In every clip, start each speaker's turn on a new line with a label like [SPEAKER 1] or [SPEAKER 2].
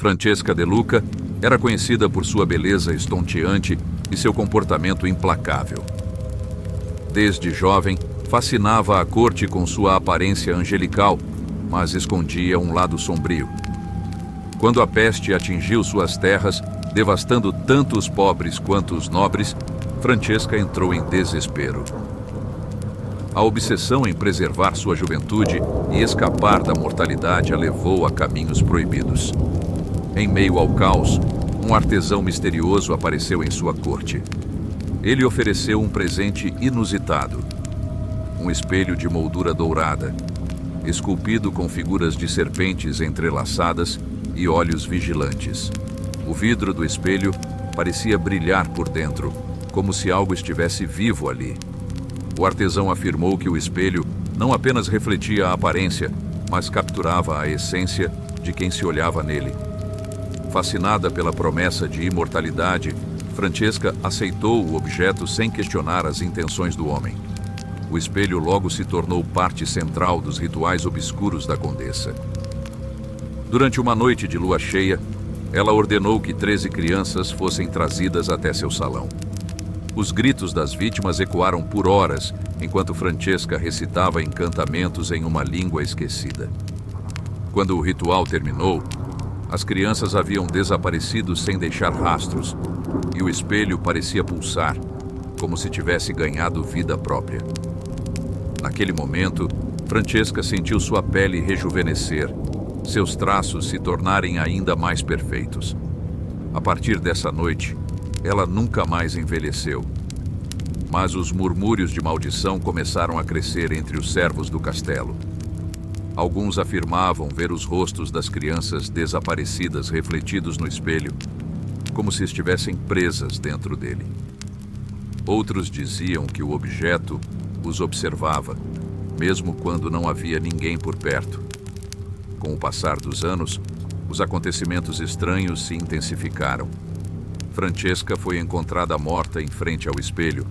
[SPEAKER 1] Francesca De Luca era conhecida por sua beleza estonteante e seu comportamento implacável. Desde jovem, fascinava a corte com sua aparência angelical, mas escondia um lado sombrio. Quando a peste atingiu suas terras, devastando tanto os pobres quanto os nobres, Francesca entrou em desespero. A obsessão em preservar sua juventude e escapar da mortalidade a levou a caminhos proibidos. Em meio ao caos, um artesão misterioso apareceu em sua corte. Ele ofereceu um presente inusitado: um espelho de moldura dourada, esculpido com figuras de serpentes entrelaçadas e olhos vigilantes. O vidro do espelho parecia brilhar por dentro, como se algo estivesse vivo ali. O artesão afirmou que o espelho não apenas refletia a aparência, mas capturava a essência de quem se olhava nele. Fascinada pela promessa de imortalidade, Francesca aceitou o objeto sem questionar as intenções do homem. O espelho logo se tornou parte central dos rituais obscuros da condessa. Durante uma noite de lua cheia, ela ordenou que 13 crianças fossem trazidas até seu salão. Os gritos das vítimas ecoaram por horas, enquanto Francesca recitava encantamentos em uma língua esquecida. Quando o ritual terminou, as crianças haviam desaparecido sem deixar rastros, e o espelho parecia pulsar, como se tivesse ganhado vida própria. Naquele momento, Francesca sentiu sua pele rejuvenescer, seus traços se tornarem ainda mais perfeitos. A partir dessa noite, ela nunca mais envelheceu. Mas os murmúrios de maldição começaram a crescer entre os servos do castelo. Alguns afirmavam ver os rostos das crianças desaparecidas refletidos no espelho, como se estivessem presas dentro dele. Outros diziam que o objeto os observava, mesmo quando não havia ninguém por perto. Com o passar dos anos, os acontecimentos estranhos se intensificaram. Francesca foi encontrada morta em frente ao espelho,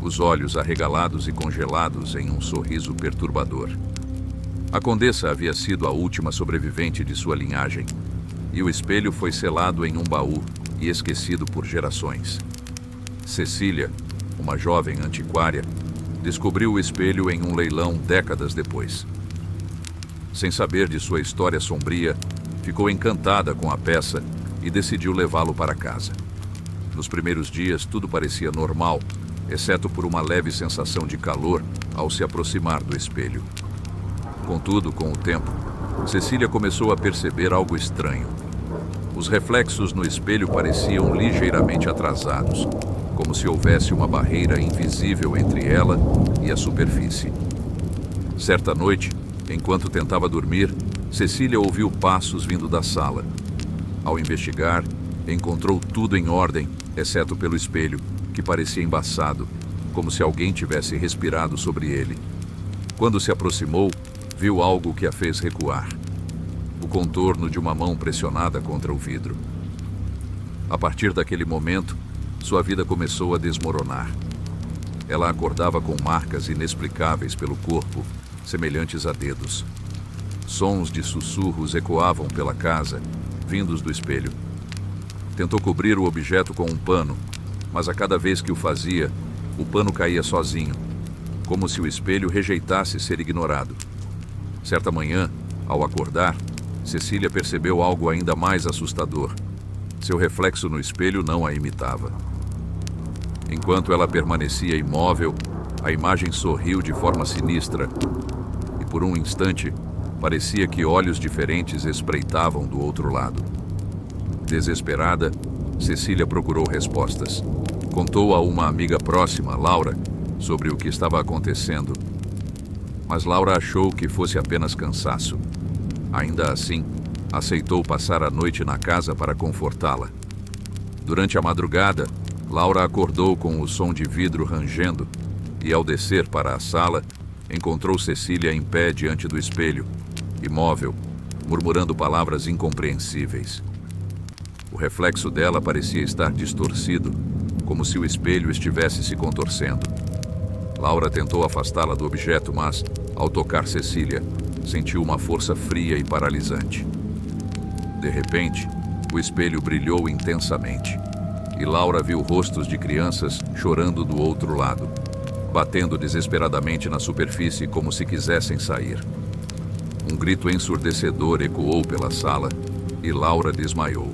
[SPEAKER 1] os olhos arregalados e congelados em um sorriso perturbador. A condessa havia sido a última sobrevivente de sua linhagem, e o espelho foi selado em um baú e esquecido por gerações. Cecília, uma jovem antiquária, descobriu o espelho em um leilão décadas depois. Sem saber de sua história sombria, ficou encantada com a peça e decidiu levá-lo para casa. Nos primeiros dias, tudo parecia normal, exceto por uma leve sensação de calor ao se aproximar do espelho. Contudo, com o tempo, Cecília começou a perceber algo estranho. Os reflexos no espelho pareciam ligeiramente atrasados, como se houvesse uma barreira invisível entre ela e a superfície. Certa noite, enquanto tentava dormir, Cecília ouviu passos vindo da sala. Ao investigar, encontrou tudo em ordem, exceto pelo espelho, que parecia embaçado, como se alguém tivesse respirado sobre ele. Quando se aproximou, viu algo que a fez recuar: o contorno de uma mão pressionada contra o vidro. A partir daquele momento, sua vida começou a desmoronar. Ela acordava com marcas inexplicáveis pelo corpo, semelhantes a dedos. Sons de sussurros ecoavam pela casa, vindos do espelho. Tentou cobrir o objeto com um pano, mas a cada vez que o fazia, o pano caía sozinho, como se o espelho rejeitasse ser ignorado. Certa manhã, ao acordar, Cecília percebeu algo ainda mais assustador. Seu reflexo no espelho não a imitava. Enquanto ela permanecia imóvel, a imagem sorriu de forma sinistra, e por um instante, parecia que olhos diferentes espreitavam do outro lado. Desesperada, Cecília procurou respostas. Contou a uma amiga próxima, Laura, sobre o que estava acontecendo. Mas Laura achou que fosse apenas cansaço. Ainda assim, aceitou passar a noite na casa para confortá-la. Durante a madrugada, Laura acordou com o som de vidro rangendo e, ao descer para a sala, encontrou Cecília em pé diante do espelho, imóvel, murmurando palavras incompreensíveis. O reflexo dela parecia estar distorcido, como se o espelho estivesse se contorcendo. Laura tentou afastá-la do objeto, mas, ao tocar Cecília, sentiu uma força fria e paralisante. De repente, O espelho brilhou intensamente, e Laura viu rostos de crianças chorando do outro lado, batendo desesperadamente na superfície como se quisessem sair. Um grito ensurdecedor ecoou pela sala e Laura desmaiou.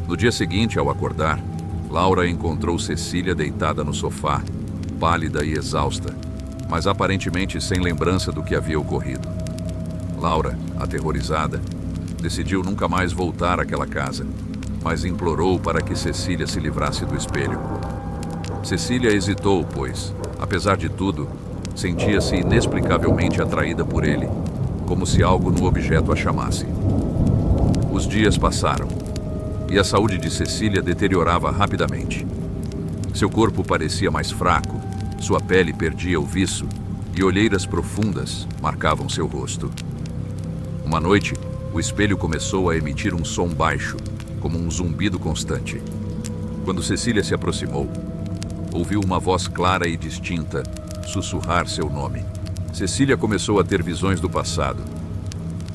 [SPEAKER 1] No dia seguinte, ao acordar, Laura encontrou Cecília deitada no sofá, pálida e exausta, mas aparentemente sem lembrança do que havia ocorrido. Laura, aterrorizada, decidiu nunca mais voltar àquela casa, mas implorou para que Cecília se livrasse do espelho. Cecília hesitou, pois, apesar de tudo, sentia-se inexplicavelmente atraída por ele, como se algo no objeto a chamasse. Os dias passaram, e a saúde de Cecília deteriorava rapidamente. Seu corpo parecia mais fraco, sua pele perdia o viço e olheiras profundas marcavam seu rosto. Uma noite, o espelho começou a emitir um som baixo, como um zumbido constante. Quando Cecília se aproximou, ouviu uma voz clara e distinta sussurrar seu nome. Cecília começou a ter visões do passado.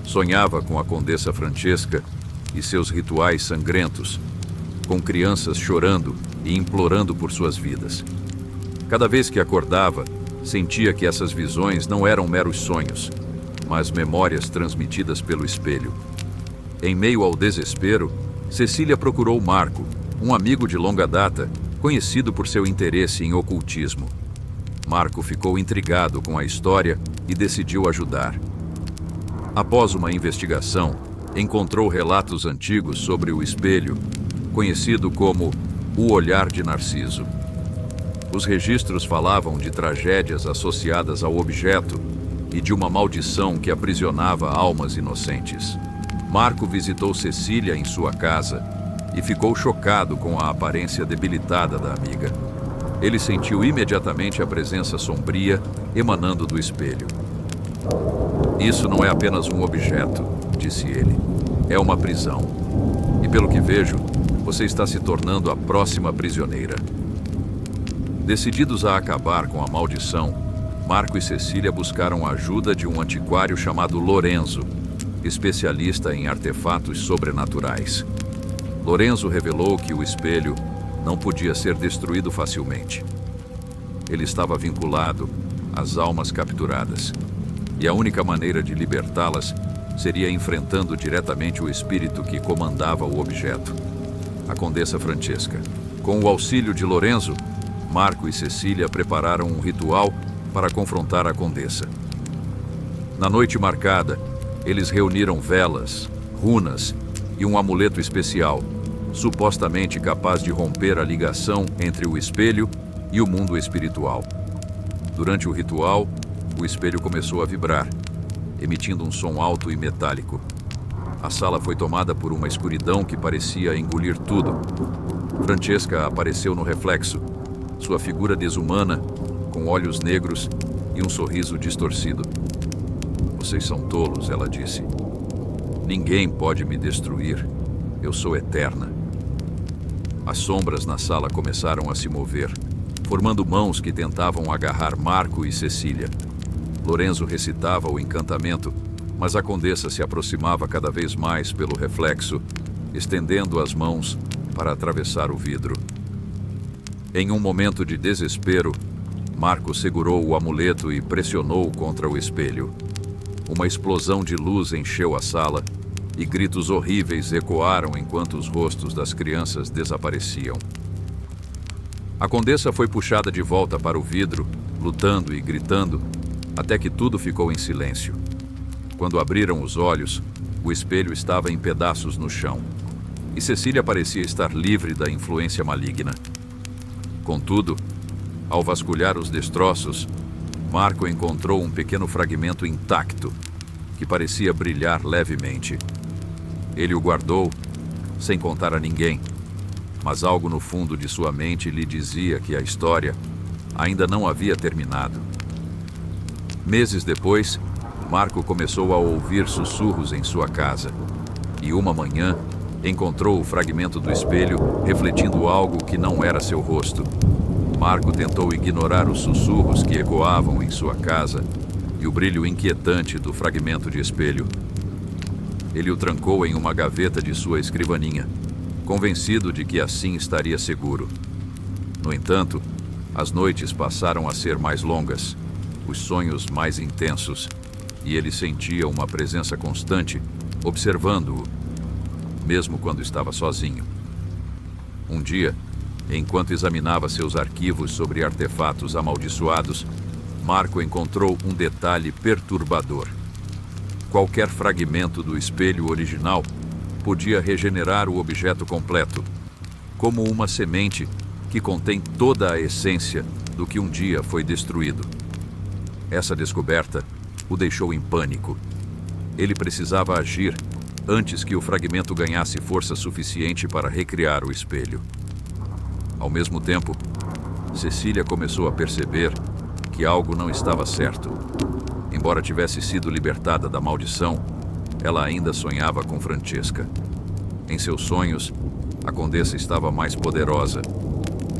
[SPEAKER 1] Sonhava com a Condessa Francesca e seus rituais sangrentos, com crianças chorando e implorando por suas vidas. Cada vez que acordava, sentia que essas visões não eram meros sonhos, mas memórias transmitidas pelo espelho. Em meio ao desespero, Cecília procurou Marco, um amigo de longa data, conhecido por seu interesse em ocultismo. Marco ficou intrigado com a história e decidiu ajudar. Após uma investigação, encontrou relatos antigos sobre o espelho, conhecido como o Olhar de Narciso. Os registros falavam de tragédias associadas ao objeto e de uma maldição que aprisionava almas inocentes. Marco visitou Cecília em sua casa e ficou chocado com a aparência debilitada da amiga. Ele sentiu imediatamente a presença sombria emanando do espelho. Isso não é apenas um objeto, disse ele. É uma prisão. E pelo que vejo, você está se tornando a próxima prisioneira. Decididos a acabar com a maldição, Marco e Cecília buscaram a ajuda de um antiquário chamado Lorenzo, especialista em artefatos sobrenaturais. Lorenzo revelou que o espelho não podia ser destruído facilmente. Ele estava vinculado às almas capturadas, e a única maneira de libertá-las seria enfrentando diretamente o espírito que comandava o objeto, a Condessa Francesca. Com o auxílio de Lorenzo, Marco e Cecília prepararam um ritual para confrontar a Condessa. Na noite marcada, eles reuniram velas, runas e um amuleto especial, supostamente capaz de romper a ligação entre o espelho e o mundo espiritual. Durante o ritual, o espelho começou a vibrar, emitindo um som alto e metálico. A sala foi tomada por uma escuridão que parecia engolir tudo. Francesca apareceu no reflexo, sua figura desumana, com olhos negros e um sorriso distorcido. Vocês são tolos, ela disse. Ninguém pode me destruir. Eu sou eterna. As sombras na sala começaram a se mover, formando mãos que tentavam agarrar Marco e Cecília. Lorenzo recitava o encantamento, mas a Condessa se aproximava cada vez mais pelo reflexo, estendendo as mãos para atravessar o vidro. Em um momento de desespero, Marco segurou o amuleto e pressionou contra o espelho. Uma explosão de luz encheu a sala e gritos horríveis ecoaram enquanto os rostos das crianças desapareciam. A Condessa foi puxada de volta para o vidro, lutando e gritando, até que tudo ficou em silêncio. Quando abriram os olhos, o espelho estava em pedaços no chão, e Cecília parecia estar livre da influência maligna. Contudo, ao vasculhar os destroços, Marco encontrou um pequeno fragmento intacto, que parecia brilhar levemente. Ele o guardou, sem contar a ninguém, mas algo no fundo de sua mente lhe dizia que a história ainda não havia terminado. Meses depois, Marco começou a ouvir sussurros em sua casa, e uma manhã encontrou o fragmento do espelho refletindo algo que não era seu rosto. Marco tentou ignorar os sussurros que ecoavam em sua casa e o brilho inquietante do fragmento de espelho. Ele o trancou em uma gaveta de sua escrivaninha convencido de que assim estaria seguro. No entanto, as noites passaram a ser mais longas, os sonhos mais intensos, e ele sentia uma presença constante, observando-o, mesmo quando estava sozinho. Um dia, enquanto examinava seus arquivos sobre artefatos amaldiçoados, Marco encontrou um detalhe perturbador. Qualquer fragmento do espelho original podia regenerar o objeto completo, como uma semente que contém toda a essência do que um dia foi destruído. Essa descoberta o deixou em pânico. Ele precisava agir antes que o fragmento ganhasse força suficiente para recriar o espelho. Ao mesmo tempo, Cecília começou a perceber que algo não estava certo. Embora tivesse sido libertada da maldição, ela ainda sonhava com Francesca. Em seus sonhos, a condessa estava mais poderosa,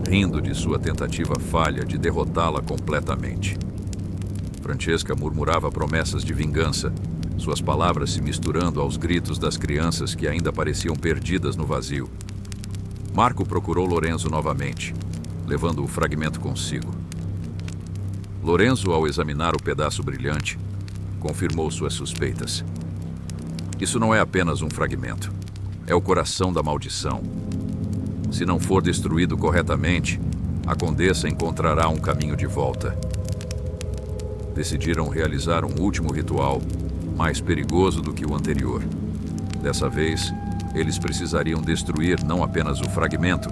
[SPEAKER 1] rindo de sua tentativa falha de derrotá-la completamente. Francesca murmurava promessas de vingança, suas palavras se misturando aos gritos das crianças que ainda pareciam perdidas no vazio. Marco procurou Lorenzo novamente, levando o fragmento consigo. Lorenzo, ao examinar o pedaço brilhante, confirmou suas suspeitas. Isso não é apenas um fragmento. É o coração da maldição. Se não for destruído corretamente, a condessa encontrará um caminho de volta. Decidiram realizar um último ritual, mais perigoso do que o anterior. Dessa vez, eles precisariam destruir não apenas o fragmento,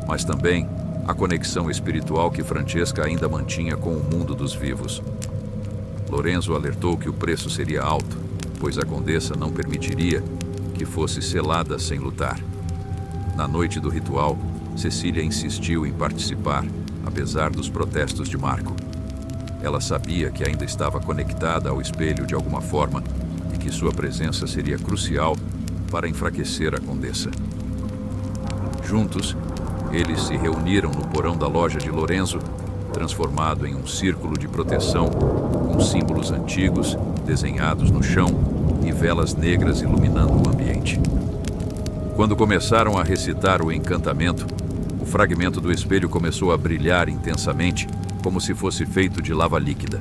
[SPEAKER 1] mas também a conexão espiritual que Francesca ainda mantinha com o mundo dos vivos. Lorenzo alertou que o preço seria alto, pois a condessa não permitiria que fosse selada sem lutar. Na noite do ritual, Cecília insistiu em participar, apesar dos protestos de Marco. Ela sabia que ainda estava conectada ao espelho de alguma forma e que sua presença seria crucial para enfraquecer a condessa. Juntos, eles se reuniram no porão da loja de Lorenzo, transformado em um círculo de proteção, com símbolos antigos desenhados no chão e velas negras iluminando o ambiente. Quando começaram a recitar o encantamento, o fragmento do espelho começou a brilhar intensamente, como se fosse feito de lava líquida.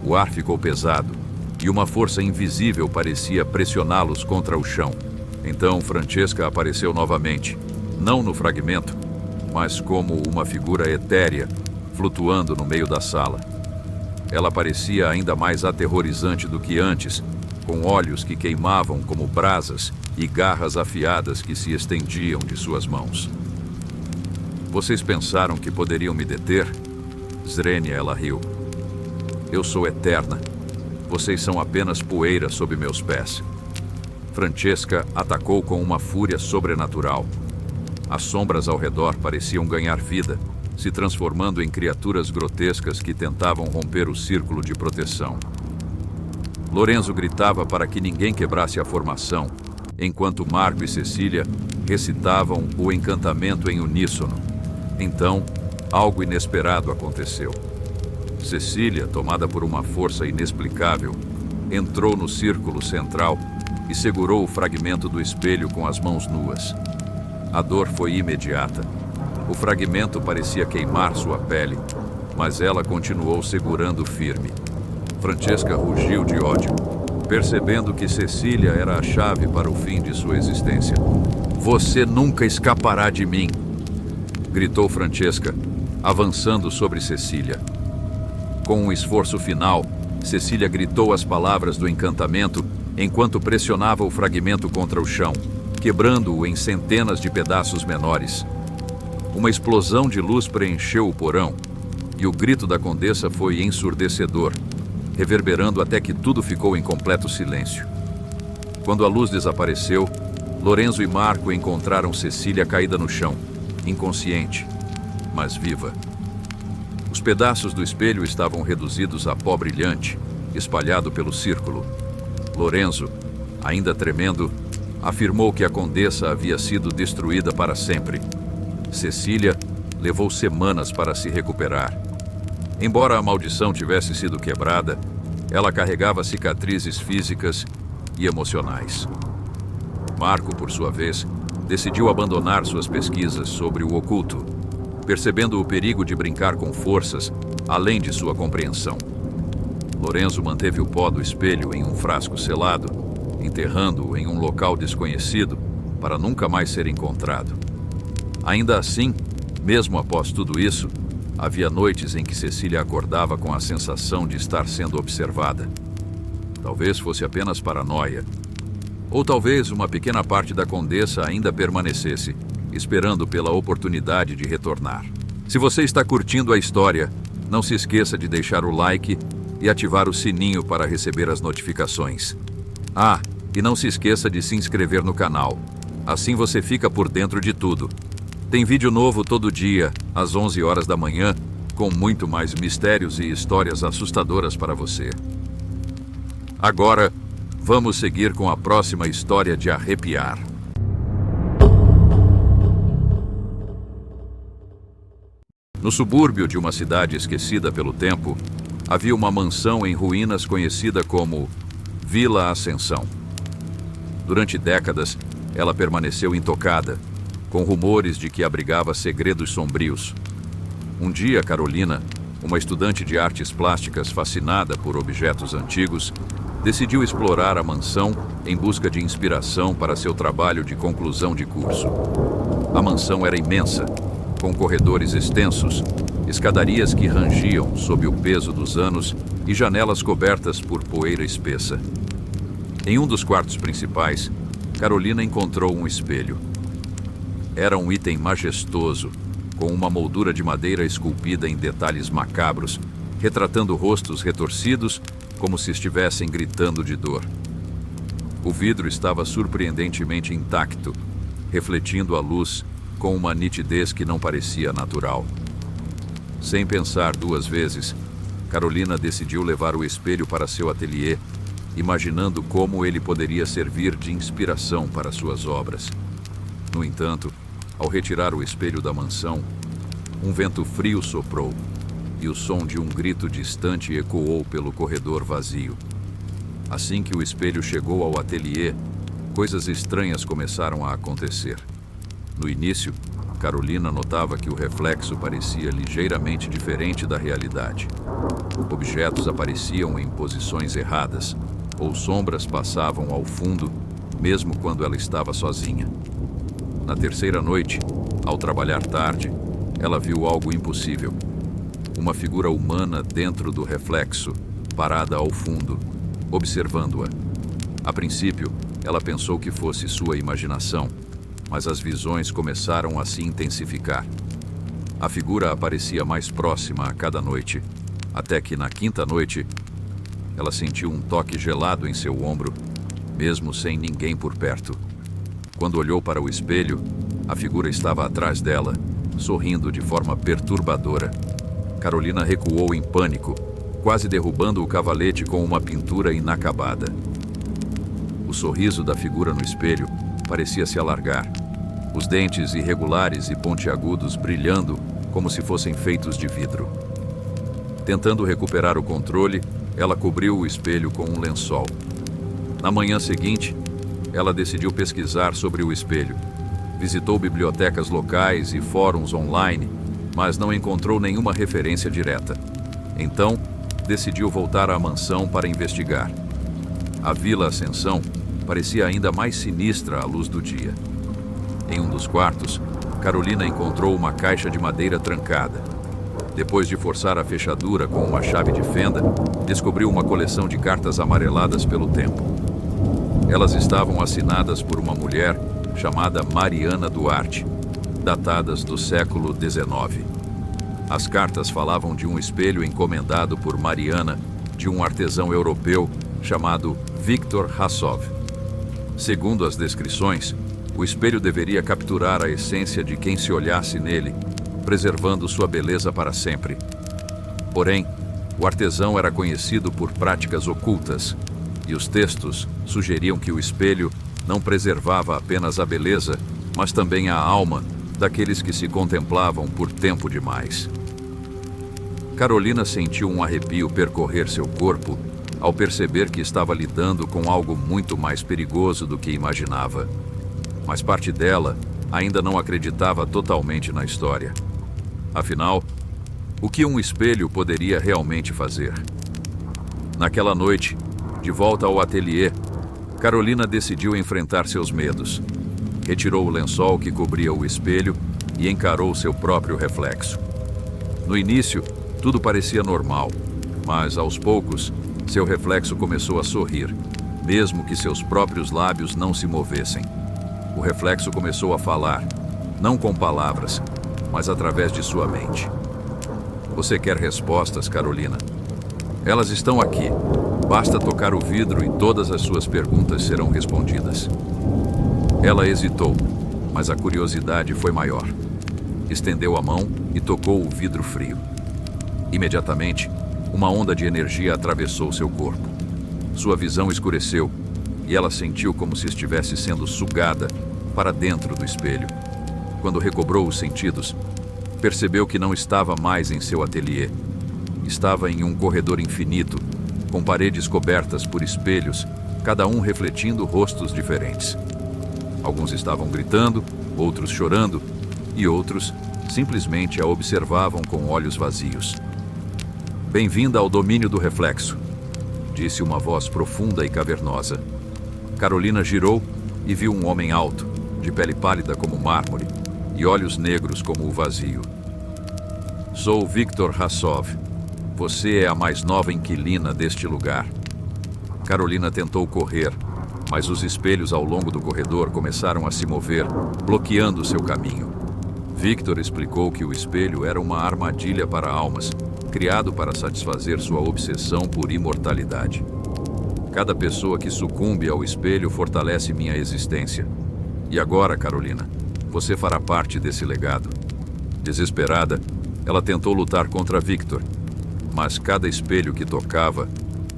[SPEAKER 1] O ar ficou pesado e uma força invisível parecia pressioná-los contra o chão. Então Francesca apareceu novamente, não no fragmento, mas como uma figura etérea, flutuando no meio da sala. Ela parecia ainda mais aterrorizante do que antes, com olhos que queimavam como brasas e garras afiadas que se estendiam de suas mãos. Vocês pensaram que poderiam me deter? Zrenia, ela riu. Eu sou eterna. Vocês são apenas poeira sob meus pés. Francesca atacou com uma fúria sobrenatural. As sombras ao redor pareciam ganhar vida, se transformando em criaturas grotescas que tentavam romper o círculo de proteção. Lorenzo gritava para que ninguém quebrasse a formação, enquanto Marco e Cecília recitavam o encantamento em uníssono. Então, algo inesperado aconteceu. Cecília, tomada por uma força inexplicável, entrou no círculo central e segurou o fragmento do espelho com as mãos nuas. A dor foi imediata. O fragmento parecia queimar sua pele, mas ela continuou segurando firme. Francesca rugiu de ódio, percebendo que Cecília era a chave para o fim de sua existência. Você nunca escapará de mim, gritou Francesca, avançando sobre Cecília. Com um esforço final, Cecília gritou as palavras do encantamento enquanto pressionava o fragmento contra o chão, quebrando-o em centenas de pedaços menores. Uma explosão de luz preencheu o porão, e o grito da condessa foi ensurdecedor, reverberando até que tudo ficou em completo silêncio. Quando a luz desapareceu, Lorenzo e Marco encontraram Cecília caída no chão, inconsciente, mas viva. Os pedaços do espelho estavam reduzidos a pó brilhante, espalhado pelo círculo. Lorenzo, ainda tremendo, afirmou que a condessa havia sido destruída para sempre. Cecília levou semanas para se recuperar. Embora a maldição tivesse sido quebrada, ela carregava cicatrizes físicas e emocionais. Marco, por sua vez, decidiu abandonar suas pesquisas sobre o oculto, percebendo o perigo de brincar com forças além de sua compreensão. Lorenzo manteve o pó do espelho em um frasco selado, enterrando-o em um local desconhecido para nunca mais ser encontrado. Ainda assim, mesmo após tudo isso, havia noites em que Cecília acordava com a sensação de estar sendo observada. Talvez fosse apenas paranoia. Ou talvez uma pequena parte da Condessa ainda permanecesse, esperando pela oportunidade de retornar. Se você está curtindo a história, não se esqueça de deixar o like e ativar o sininho para receber as notificações. Ah, e não se esqueça de se inscrever no canal. Assim você fica por dentro de tudo. Tem vídeo novo todo dia, às 11 horas da manhã, com muito mais mistérios e histórias assustadoras para você. Agora, vamos seguir com a próxima história de arrepiar. No subúrbio de uma cidade esquecida pelo tempo, havia uma mansão em ruínas conhecida como Vila Ascensão. Durante décadas, ela permaneceu intocada, com rumores de que abrigava segredos sombrios. Um dia, Carolina, uma estudante de artes plásticas fascinada por objetos antigos, decidiu explorar a mansão em busca de inspiração para seu trabalho de conclusão de curso. A mansão era imensa, com corredores extensos, escadarias que rangiam sob o peso dos anos e janelas cobertas por poeira espessa. Em um dos quartos principais, Carolina encontrou um espelho. Era um item majestoso, com uma moldura de madeira esculpida em detalhes macabros, retratando rostos retorcidos como se estivessem gritando de dor. O vidro estava surpreendentemente intacto, refletindo a luz com uma nitidez que não parecia natural. Sem pensar duas vezes, Carolina decidiu levar o espelho para seu ateliê, imaginando como ele poderia servir de inspiração para suas obras. No entanto, ao retirar o espelho da mansão, um vento frio soprou e o som de um grito distante ecoou pelo corredor vazio. Assim que o espelho chegou ao ateliê, coisas estranhas começaram a acontecer. No início, Carolina notava que o reflexo parecia ligeiramente diferente da realidade. Objetos apareciam em posições erradas, ou sombras passavam ao fundo, mesmo quando ela estava sozinha. Na terceira noite, ao trabalhar tarde, ela viu algo impossível. Uma figura humana dentro do reflexo, parada ao fundo, observando-a. A princípio, ela pensou que fosse sua imaginação, mas as visões começaram a se intensificar. A figura aparecia mais próxima a cada noite, até que na quinta noite, ela sentiu um toque gelado em seu ombro, mesmo sem ninguém por perto. Quando olhou para o espelho, a figura estava atrás dela, sorrindo de forma perturbadora. Carolina recuou em pânico, quase derrubando o cavalete com uma pintura inacabada. O sorriso da figura no espelho parecia se alargar, os dentes irregulares e pontiagudos brilhando como se fossem feitos de vidro. Tentando recuperar o controle, ela cobriu o espelho com um lençol. Na manhã seguinte, ela decidiu pesquisar sobre o espelho. Visitou bibliotecas locais e fóruns online, mas não encontrou nenhuma referência direta. Então, decidiu voltar à mansão para investigar. A Vila Ascensão parecia ainda mais sinistra à luz do dia. Em um dos quartos, Carolina encontrou uma caixa de madeira trancada. Depois de forçar a fechadura com uma chave de fenda, descobriu uma coleção de cartas amareladas pelo tempo. Elas estavam assinadas por uma mulher chamada Mariana Duarte, datadas do século XIX. As cartas falavam de um espelho encomendado por Mariana de um artesão europeu chamado Victor Hassov. Segundo as descrições, o espelho deveria capturar a essência de quem se olhasse nele, preservando sua beleza para sempre. Porém, o artesão era conhecido por práticas ocultas, e os textos sugeriam que o espelho não preservava apenas a beleza, mas também a alma daqueles que se contemplavam por tempo demais. Carolina sentiu um arrepio percorrer seu corpo ao perceber que estava lidando com algo muito mais perigoso do que imaginava. mas parte dela ainda não acreditava totalmente na história. Afinal, o que um espelho poderia realmente fazer? Naquela noite, de volta ao ateliê, Carolina decidiu enfrentar seus medos. Retirou o lençol que cobria o espelho e encarou seu próprio reflexo. No início, tudo parecia normal, mas aos poucos, seu reflexo começou a sorrir, mesmo que seus próprios lábios não se movessem. O reflexo começou a falar, não com palavras, mas através de sua mente. Você quer respostas, Carolina? Elas estão aqui. Basta tocar o vidro e todas as suas perguntas serão respondidas. Ela hesitou, mas a curiosidade foi maior. Estendeu a mão e tocou o vidro frio. Imediatamente, uma onda de energia atravessou seu corpo. Sua visão escureceu e ela sentiu como se estivesse sendo sugada para dentro do espelho. Quando recobrou os sentidos, percebeu que não estava mais em seu ateliê. Estava em um corredor infinito, com paredes cobertas por espelhos, cada um refletindo rostos diferentes. Alguns estavam gritando, outros chorando, e outros simplesmente a observavam com olhos vazios. Bem-vinda ao domínio do reflexo, disse uma voz profunda e cavernosa. Carolina girou e viu um homem alto, de pele pálida como mármore e olhos negros como o vazio. Sou Viktor Hassov. Você é a mais nova inquilina deste lugar. Carolina tentou correr, mas os espelhos ao longo do corredor começaram a se mover, bloqueando seu caminho. Viktor explicou que o espelho era uma armadilha para almas, criado para satisfazer sua obsessão por imortalidade. Cada pessoa que sucumbe ao espelho fortalece minha existência. E agora, Carolina, você fará parte desse legado. Desesperada, ela tentou lutar contra Viktor, mas cada espelho que tocava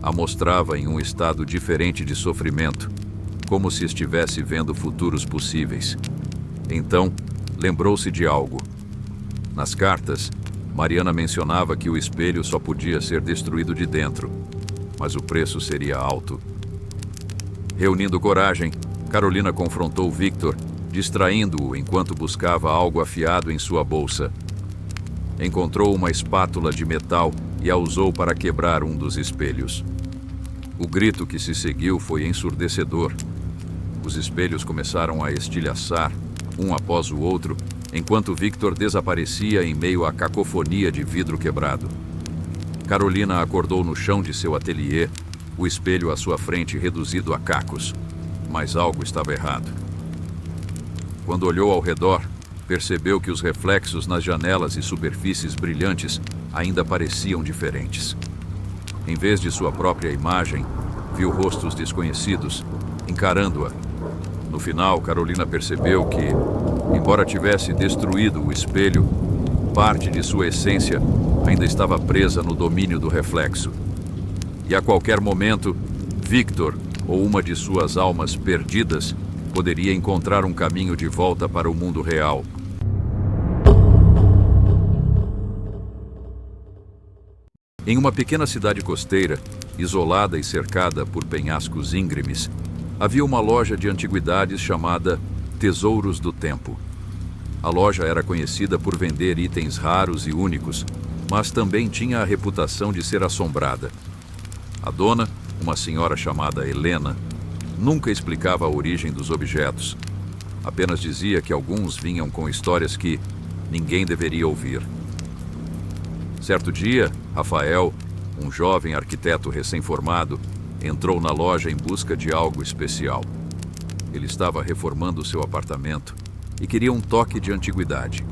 [SPEAKER 1] a mostrava em um estado diferente de sofrimento, como se estivesse vendo futuros possíveis. Então, lembrou-se de algo. Nas cartas, Mariana mencionava que o espelho só podia ser destruído de dentro, mas o preço seria alto. Reunindo coragem, Carolina confrontou Viktor, distraindo-o enquanto buscava algo afiado em sua bolsa. Encontrou uma espátula de metal e a usou para quebrar um dos espelhos. O grito que se seguiu foi ensurdecedor. Os espelhos começaram a estilhaçar, um após o outro, enquanto Viktor desaparecia em meio à cacofonia de vidro quebrado. Carolina acordou no chão de seu ateliê, o espelho à sua frente reduzido a cacos. Mas algo estava errado. Quando olhou ao redor, percebeu que os reflexos nas janelas e superfícies brilhantes ainda pareciam diferentes. Em vez de sua própria imagem, viu rostos desconhecidos, encarando-a. No final, Carolina percebeu que, embora tivesse destruído o espelho, parte de sua essência ainda estava presa no domínio do reflexo. E a qualquer momento, Viktor, ou uma de suas almas perdidas, poderia encontrar um caminho de volta para o mundo real. Em uma pequena cidade costeira, isolada e cercada por penhascos íngremes, havia uma loja de antiguidades chamada Tesouros do Tempo. A loja era conhecida por vender itens raros e únicos, mas também tinha a reputação de ser assombrada. A dona, uma senhora chamada Helena, nunca explicava a origem dos objetos. Apenas dizia que alguns vinham com histórias que ninguém deveria ouvir. Certo dia, Rafael, um jovem arquiteto recém-formado, entrou na loja em busca de algo especial. Ele estava reformando seu apartamento e queria um toque de antiguidade.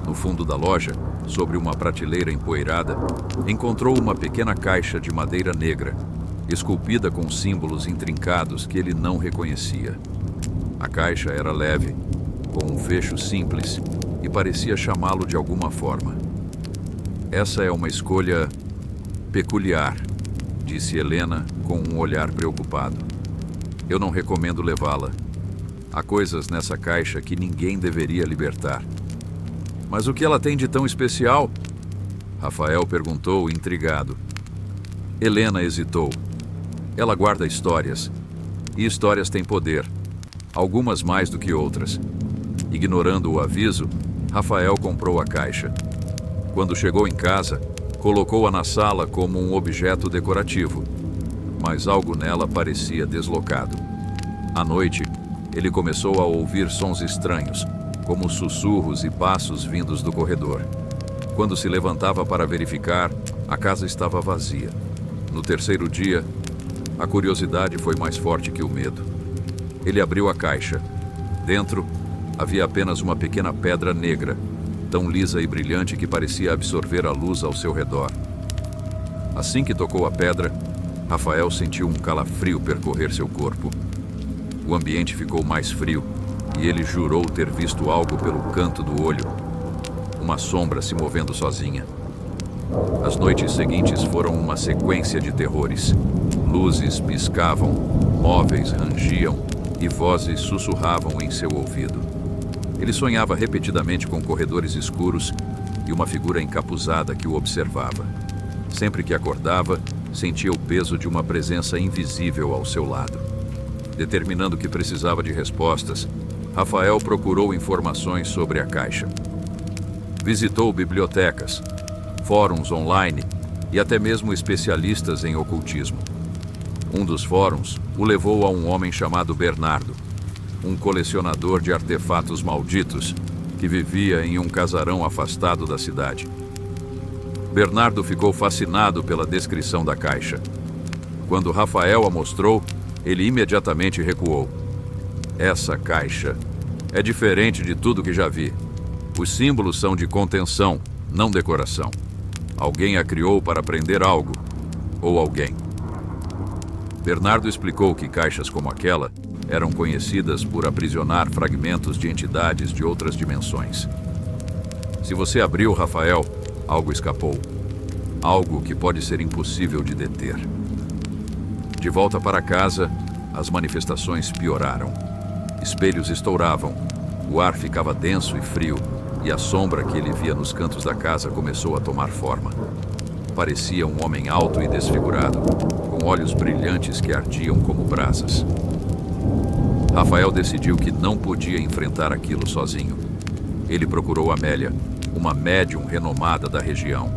[SPEAKER 1] No fundo da loja, sobre uma prateleira empoeirada, encontrou uma pequena caixa de madeira negra, esculpida com símbolos intrincados que ele não reconhecia. A caixa era leve, com um fecho simples, e parecia chamá-lo de alguma forma. Essa é uma escolha peculiar, disse Helena com um olhar preocupado. Eu não recomendo levá-la. Há coisas nessa caixa que ninguém deveria libertar. Mas o que ela tem de tão especial? Rafael perguntou, intrigado. Helena hesitou. Ela guarda histórias, e histórias têm poder. algumas mais do que outras. Ignorando o aviso, Rafael comprou a caixa. Quando chegou em casa, colocou-a na sala como um objeto decorativo, mas algo nela parecia deslocado. À noite, ele começou a ouvir sons estranhos, como sussurros e passos vindos do corredor. Quando se levantava para verificar, a casa estava vazia. No terceiro dia, a curiosidade foi mais forte que o medo. Ele abriu a caixa. Dentro, havia apenas uma pequena pedra negra, tão lisa e brilhante que parecia absorver a luz ao seu redor. Assim que tocou a pedra, Rafael sentiu um calafrio percorrer seu corpo. O ambiente ficou mais frio e ele jurou ter visto algo pelo canto do olho, uma sombra se movendo sozinha. As noites seguintes foram uma sequência de terrores. Luzes piscavam, móveis rangiam e vozes sussurravam em seu ouvido. Ele sonhava repetidamente com corredores escuros e uma figura encapuzada que o observava. Sempre que acordava, sentia o peso de uma presença invisível ao seu lado. Determinando que precisava de respostas, Rafael procurou informações sobre a caixa. Visitou bibliotecas, fóruns online e até mesmo especialistas em ocultismo. Um dos fóruns o levou a um homem chamado Bernardo, um colecionador de artefatos malditos que vivia em um casarão afastado da cidade. Bernardo ficou fascinado pela descrição da caixa. Quando Rafael a mostrou, ele imediatamente recuou. Essa caixa é diferente de tudo que já vi. Os símbolos são de contenção, não decoração. Alguém a criou para prender algo, ou alguém. Bernardo explicou que caixas como aquela eram conhecidas por aprisionar fragmentos de entidades de outras dimensões. Se você abriu, Rafael, algo escapou. Algo que pode ser impossível de deter. De volta para casa, as manifestações pioraram. Espelhos estouravam, o ar ficava denso e frio, e a sombra que ele via nos cantos da casa começou a tomar forma. Parecia um homem alto e desfigurado, com olhos brilhantes que ardiam como brasas. Rafael decidiu que não podia enfrentar aquilo sozinho. Ele procurou Amélia, uma médium renomada da região.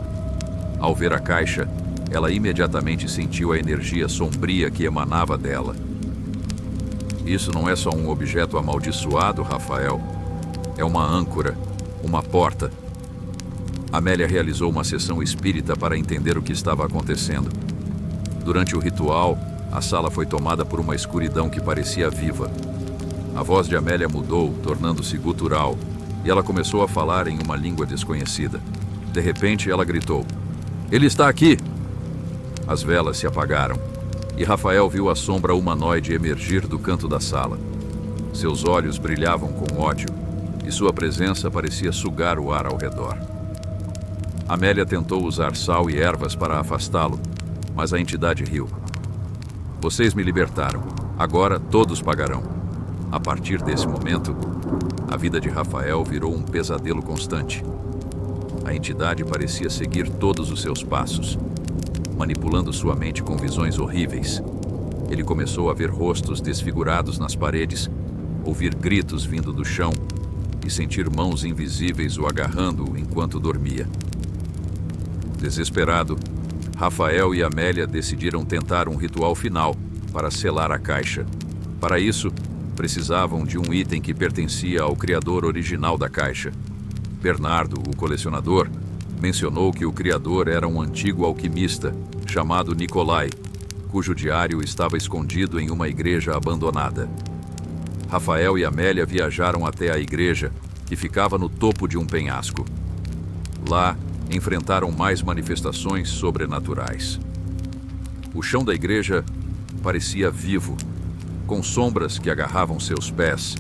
[SPEAKER 1] Ao ver a caixa, ela imediatamente sentiu a energia sombria que emanava dela. Isso não é só um objeto amaldiçoado, Rafael. É uma âncora, uma porta. Amélia realizou uma sessão espírita para entender o que estava acontecendo. Durante o ritual, a sala foi tomada por uma escuridão que parecia viva. A voz de Amélia mudou, tornando-se gutural, e ela começou a falar em uma língua desconhecida. De repente, ela gritou: "Ele está aqui!" As velas se apagaram, e Rafael viu a sombra humanoide emergir do canto da sala. Seus olhos brilhavam com ódio, e sua presença parecia sugar o ar ao redor. Amélia tentou usar sal e ervas para afastá-lo, mas a entidade riu. "Vocês me libertaram. Agora todos pagarão." A partir desse momento, a vida de Rafael virou um pesadelo constante. A entidade parecia seguir todos os seus passos, manipulando sua mente com visões horríveis. Ele começou a ver rostos desfigurados nas paredes, ouvir gritos vindo do chão e sentir mãos invisíveis o agarrando enquanto dormia. Desesperado, Rafael e Amélia decidiram tentar um ritual final para selar a caixa. Para isso, precisavam de um item que pertencia ao criador original da caixa. Bernardo, o colecionador, mencionou que o criador era um antigo alquimista chamado Nikolai, cujo diário estava escondido em uma igreja abandonada. Rafael e Amélia viajaram até a igreja, que ficava no topo de um penhasco. Lá, enfrentaram mais manifestações sobrenaturais. O chão da igreja parecia vivo, com sombras que agarravam seus pés,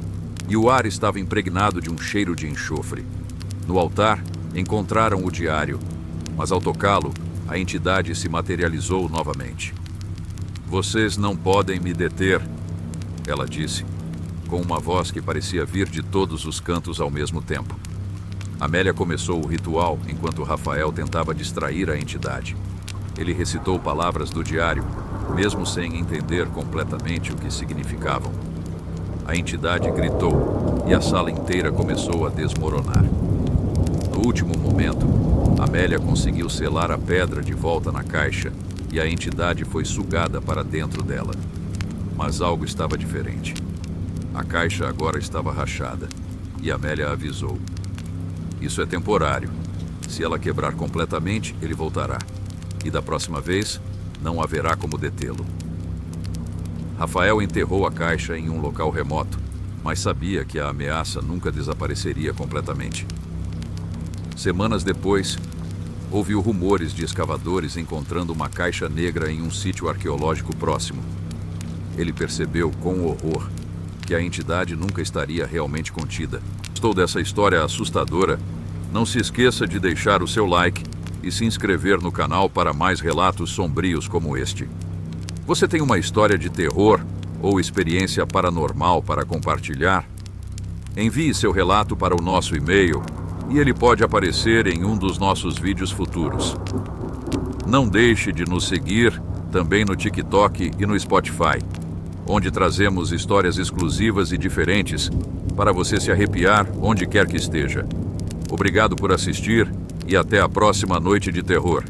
[SPEAKER 1] e o ar estava impregnado de um cheiro de enxofre. No altar, encontraram o diário, mas ao tocá-lo, a entidade se materializou novamente. "Vocês não podem me deter", ela disse, com uma voz que parecia vir de todos os cantos ao mesmo tempo. Amélia começou o ritual enquanto Rafael tentava distrair a entidade. Ele recitou palavras do diário, mesmo sem entender completamente o que significavam. A entidade gritou e a sala inteira começou a desmoronar. No último momento, Amélia conseguiu selar a pedra de volta na caixa e a entidade foi sugada para dentro dela. Mas algo estava diferente. A caixa agora estava rachada e Amélia avisou: "Isso é temporário. Se ela quebrar completamente, ele voltará. E da próxima vez, não haverá como detê-lo." Rafael enterrou a caixa em um local remoto, mas sabia que a ameaça nunca desapareceria completamente. Semanas depois, ouviu rumores de escavadores encontrando uma caixa negra em um sítio arqueológico próximo. Ele percebeu com horror que a entidade nunca estaria realmente contida. Gostou dessa história assustadora? Não se esqueça de deixar o seu like e se inscrever no canal para mais relatos sombrios como este. Você tem uma história de terror ou experiência paranormal para compartilhar? Envie seu relato para o nosso e-mail e ele pode aparecer em um dos nossos vídeos futuros. Não deixe de nos seguir também no TikTok e no Spotify, onde trazemos histórias exclusivas e diferentes para você se arrepiar onde quer que esteja. Obrigado por assistir e até a próxima noite de terror.